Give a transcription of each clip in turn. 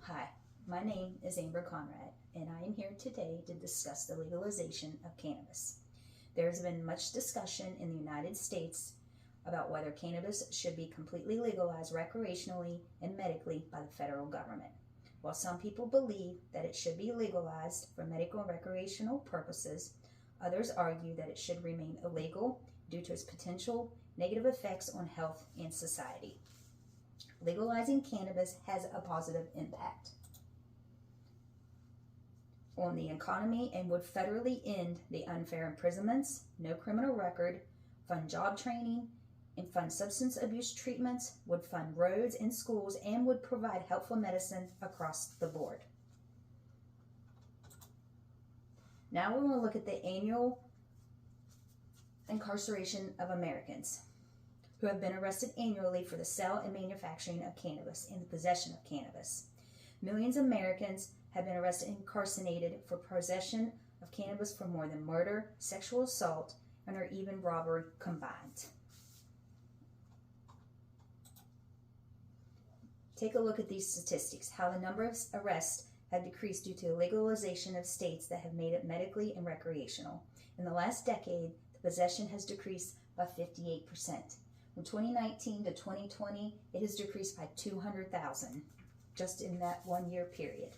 Hi, my name is Amber Conrad, and I am here today to discuss the legalization of cannabis. There has been much discussion in the United States about whether cannabis should be completely legalized recreationally and medically by the federal government. While some people believe that it should be legalized for medical and recreational purposes, others argue that it should remain illegal due to its potential negative effects on health and society. Legalizing cannabis has a positive impact on the economy and would federally end the unfair imprisonments, no criminal record, fund job training, and fund substance abuse treatments, would fund roads and schools, and would provide helpful medicine across the board. Now we're going to look at the annual incarceration of Americans who have been arrested annually for the sale and manufacturing of cannabis and the possession of cannabis. Millions of Americans have been arrested and incarcerated for possession of cannabis for more than murder, sexual assault, and or even robbery combined. Take a look at these statistics, how the number of arrests have decreased due to legalization of states that have made it medically and recreational. In the last decade, the possession has decreased by 58%. From 2019 to 2020, it has decreased by 200,000 just in that 1 year period.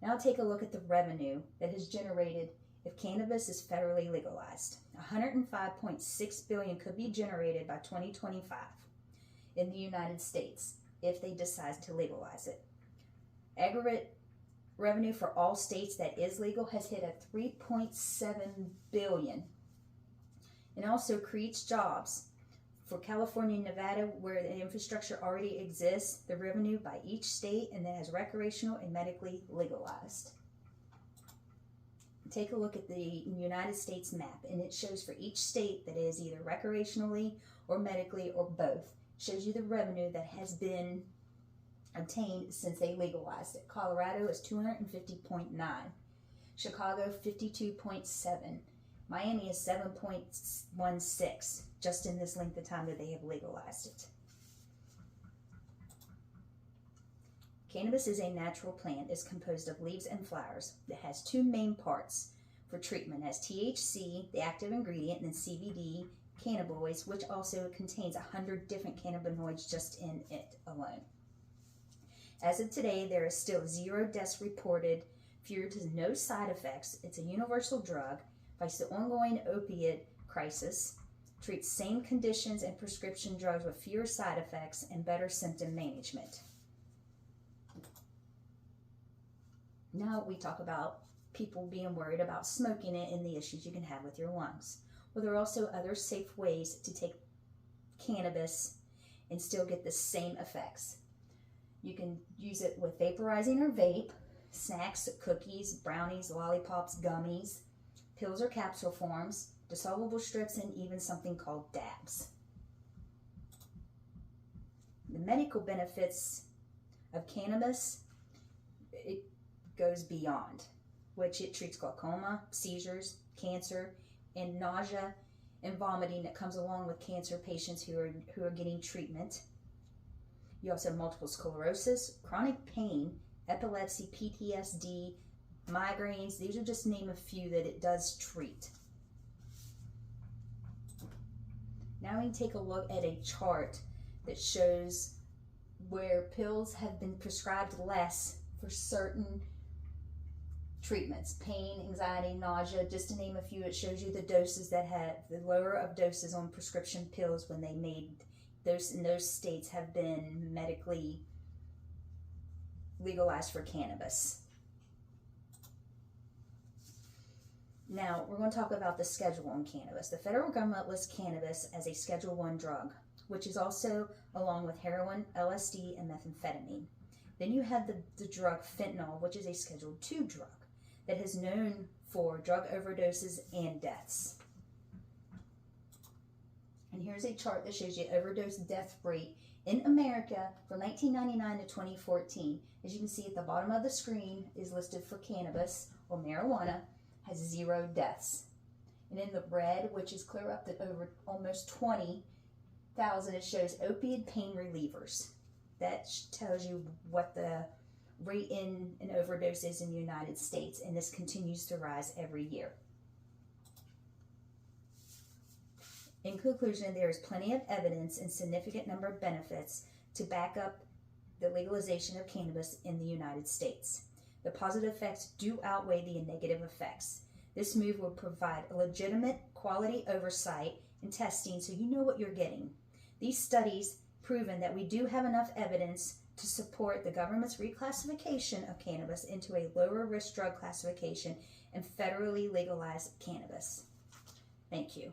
Now take a look at the revenue that is generated if cannabis is federally legalized. 105.6 billion could be generated by 2025 in the United States if they decide to legalize it. Aggregate revenue for all states that is legal has hit a 3.7 billion. And also creates jobs. For California and Nevada, where the infrastructure already exists, the revenue by each state and that is recreational and medically legalized. Take a look at the United States map, and it shows for each state that is either recreationally or medically or both. It shows you the revenue that has been obtained since they legalized it. Colorado is 250.9, Chicago 52.7. Miami is 7.16 just in this length of time that they have legalized it. Cannabis is a natural plant. It's composed of leaves and flowers. It has two main parts for treatment. It has THC, the active ingredient, and then CBD, cannabinoids, which also contains 100 different cannabinoids just in it alone. As of today, there is still 0 deaths reported, fewer to no side effects. It's a universal drug. Fights the ongoing opiate crisis, treats same conditions and prescription drugs with fewer side effects and better symptom management. Now we talk about people being worried about smoking it and the issues you can have with your lungs. Well, there are also other safe ways to take cannabis and still get the same effects. You can use it with vaporizing or vape, snacks, cookies, brownies, lollipops, gummies, pills or capsule forms, dissolvable strips, and even something called dabs. The medical benefits of cannabis, it goes beyond, which it treats glaucoma, seizures, cancer, and nausea and vomiting that comes along with cancer patients who are getting treatment. You also have multiple sclerosis, chronic pain, epilepsy, PTSD, migraines. These are just to name a few that it does treat. Now we take a look at a chart that shows where pills have been prescribed less for certain treatments. Pain, anxiety, nausea, just to name a few. It shows you the doses that have the lower of doses on prescription pills when they made those in those states have been medically legalized for cannabis. Now, we're going to talk about the schedule on cannabis. The federal government lists cannabis as a Schedule I drug, which is also along with heroin, LSD, and methamphetamine. Then you have the drug fentanyl, which is a Schedule II drug that is known for drug overdoses and deaths. And here's a chart that shows you overdose death rate in America from 1999 to 2014. As you can see at the bottom of the screen is listed for cannabis or marijuana, has 0 deaths. And in the red, which is clear up to over almost 20,000, it shows opiate pain relievers. That tells you what the rate in an overdose is in the United States, and this continues to rise every year. In conclusion, there is plenty of evidence and significant number of benefits to back up the legalization of cannabis in the United States. The positive effects do outweigh the negative effects. This move will provide a legitimate quality oversight and testing so you know what you're getting. These studies proven that we do have enough evidence to support the government's reclassification of cannabis into a lower risk drug classification and federally legalized cannabis. Thank you.